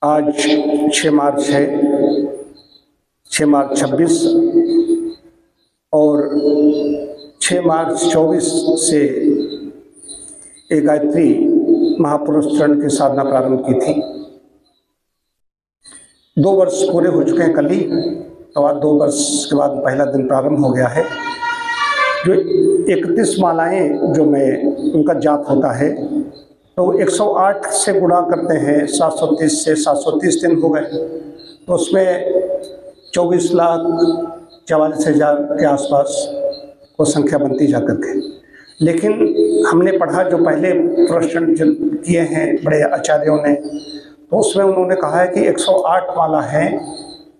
आज 6 मार्च है, 6 मार्च 26 और 6 मार्च 24 से एक गायत्री महापुरुष चरण की साधना प्रारंभ की थी। 2 वर्ष पूरे हो चुके हैं कल ही, तो आज 2 वर्ष के बाद पहला दिन प्रारंभ हो गया है। जो 31 मालाएं जो में उनका जाप होता है, तो 108 से गुणा करते हैं 730 से, 730 दिन हो गए, तो उसमें 24,44,000 के आसपास वो संख्या बनती जा करके। लेकिन हमने पढ़ा जो पहले प्रश्न किए हैं बड़े आचार्यों ने, तो उसमें उन्होंने कहा है कि 108 माला हैं,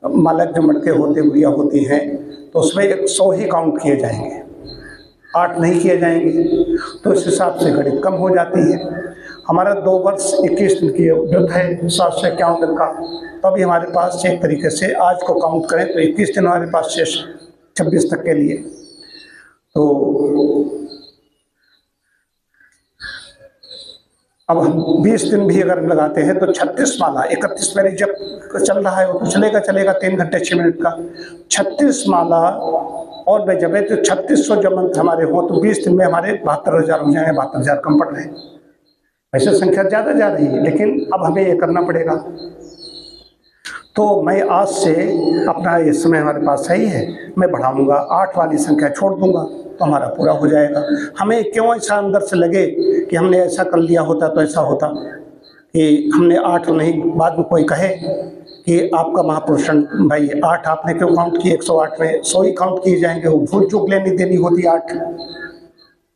मालक जो मटके होते गुड़िया होती हैं, तो उसमें 100 ही काउंट किए जाएंगे, 8 नहीं किए जाएंगे। तो इस हिसाब से गणित कम हो जाती है। हमारा 2 वर्ष 21 दिन की वृद्ध है, 751 दिन का, तो अभी हमारे पास एक तरीके से आज को काउंट करें तो 21 दिन हमारे पास शेष 26 तक के लिए। तो अब हम 20 दिन भी अगर लगाते हैं तो 36 माला, 31 मेरी जब चल रहा है वो तो चलेगा 3 घंटे 6 मिनट का, 36 माला और जब है तो 3600 जब मंत्र हमारे हो तो 20 दिन में हमारे 72,000 हो जाए। 72,000 कम पड़ रहे हैं, वैसे संख्या ज़्यादा जा रही है, लेकिन अब हमें ये करना पड़ेगा। तो मैं आज से अपना ये समय हमारे पास सही है, मैं बढ़ाऊंगा, 8 वाली संख्या छोड़ दूंगा तो हमारा पूरा हो जाएगा। हमें क्यों ऐसा अंदर से लगे कि हमने ऐसा कर लिया होता तो ऐसा होता कि हमने 8 नहीं, बाद में कोई कहे कि आपका महापुरुषन भाई 8 आपने क्यों काउंट किए, 108 में 100 ही काउंट किए जाएंगे, वो भूल चूक लेनी देनी होती 8।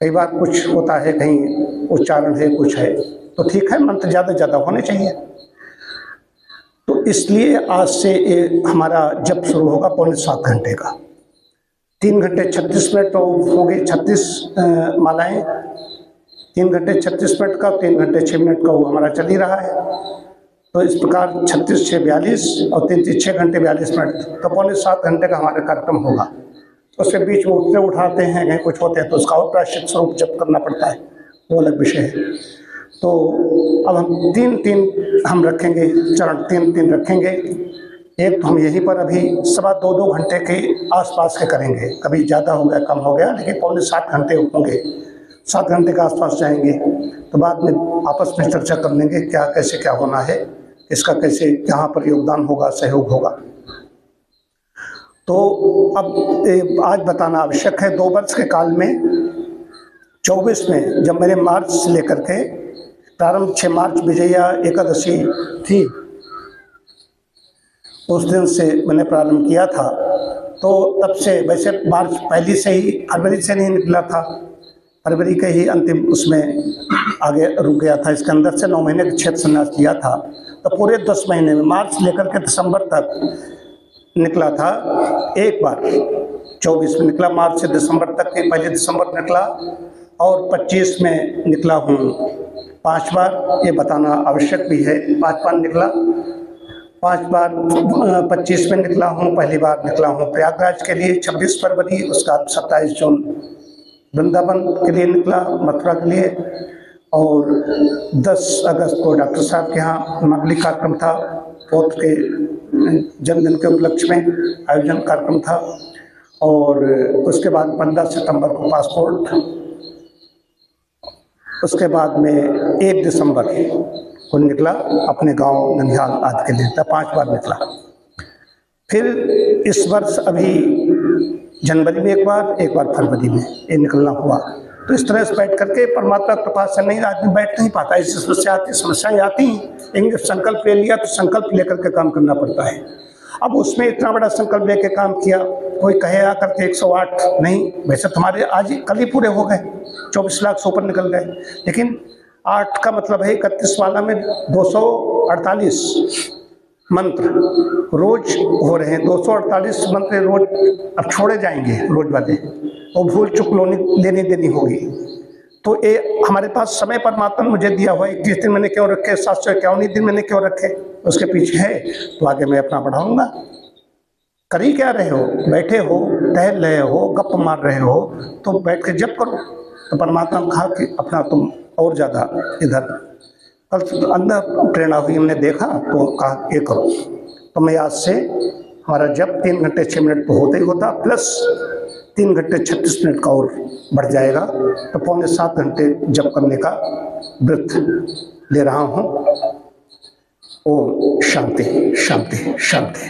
कई बार कुछ होता है, कहीं उच्चारण है, कुछ है, तो ठीक है, मंत्र ज़्यादा ज़्यादा होने चाहिए। तो इसलिए आज से हमारा जप शुरू होगा 6.25 घंटे का, 3 घंटे 36 मिनट तो हो गए, 36 मालाएं, 3 घंटे 36 मिनट का, 3 घंटे 6 मिनट का वो हमारा चल ही रहा है। तो इस प्रकार 36 6 42 और 3 3 6 घंटे 42 मिनट, तो 6.25 घंटे का हमारा कार्यक्रम होगा। उसके बीच में उठते उठाते हैं, कहीं कुछ होते हैं तो उसका और प्रायश्चित स्वरूप जप करना पड़ता है, वो अलग विषय है। तो अब हम 3-3 हम रखेंगे, चरण 3-3 रखेंगे। एक तो हम यहीं पर अभी 2.25 घंटे के आसपास के करेंगे, कभी ज़्यादा हो गया कम हो गया, लेकिन 6.25 घंटे होंगे, 7 घंटे के आसपास जाएंगे। तो बाद में आपस में चर्चा कर लेंगे क्या कैसे क्या होना है, इसका कैसे कहाँ पर योगदान होगा, सहयोग होगा। तो अब आज बताना आवश्यक है, 2 वर्ष के काल में 24 में जब मैंने मार्च से लेकर के प्रारंभ 6 मार्च विजया एकादशी थी, उस दिन से मैंने प्रारंभ किया था। तो तब से वैसे मार्च पहली से ही, फरवरी से नहीं निकला था, फरवरी के ही अंतिम उसमें आगे रुक गया था। इसके अंदर से 9 महीने का क्षेत्र संन्यास लिया था, तो पूरे 10 महीने में मार्च लेकर के दिसंबर तक निकला था। एक बार 24 में निकला, मार्च से दिसंबर तक, पहले दिसंबर निकला और 25 में निकला हूँ 5 बार, ये बताना आवश्यक भी है। 5 बार निकला, 5 बार 25 में निकला हूँ, पहली बार निकला हूँ प्रयागराज के लिए 26 फरवरी, उसका 27 जून वृंदावन के लिए निकला, मथुरा के लिए, और 10 अगस्त को डॉक्टर साहब के यहाँ मांगलिक कार्यक्रम था, पोत के जन्मदिन के उपलक्ष्य में आयोजन कार्यक्रम था, और उसके बाद 15 सितंबर को पासपोर्ट, उसके बाद में 1 दिसंबर को निकला अपने गांव ननिहाल आदि के लिए, 5 बार निकला। फिर इस वर्ष अभी जनवरी में एक बार फरवरी में ये निकलना हुआ। तो इस तरह से बैठ करके परमात्मा कृपा से नहीं, आदमी बैठ नहीं पाता, इससे समस्याएं आती हैं। लेकिन जब संकल्प ले लिया तो संकल्प लेकर के काम करना पड़ता है। अब उसमें इतना बड़ा संकल्प लेके काम किया, कोई कहे आकर के 108 नहीं, वैसे तुम्हारे आज ही कल ही पूरे हो गए, 24 लाख से ऊपर निकल गए, लेकिन 8 का मतलब है 31 वाला में 248 मंत्र रोज हो रहे हैं। 248 मंत्र रोज अब छोड़े जाएंगे रोज वाले, और भूल चुक लेनी देनी होगी। तो ये हमारे पास समय परमात्मा ने मुझे दिया हुआ है। 21 दिन मैंने क्यों रखे, 751 दिन मैंने क्यों रखे, उसके पीछे है। तो आगे मैं अपना बढ़ाऊंगा। कर ही क्या रहे हो, बैठे हो, टहल रहे हो, गप मार रहे हो, तो बैठ के जप करो। तो परमात्मा ने कहा कि अपना तुम और ज़्यादा इधर कल अंदर प्रेरणा हुई, हमने देखा तो कहा ये करो। तो मैं आज से हमारा जब 3 घंटे 6 मिनट तो होता ही होता, प्लस 3 घंटे 36 मिनट का और बढ़ जाएगा, तो 6.25 घंटे जप करने का व्रत ले रहा हूँ। ओम शांति शांति शांति।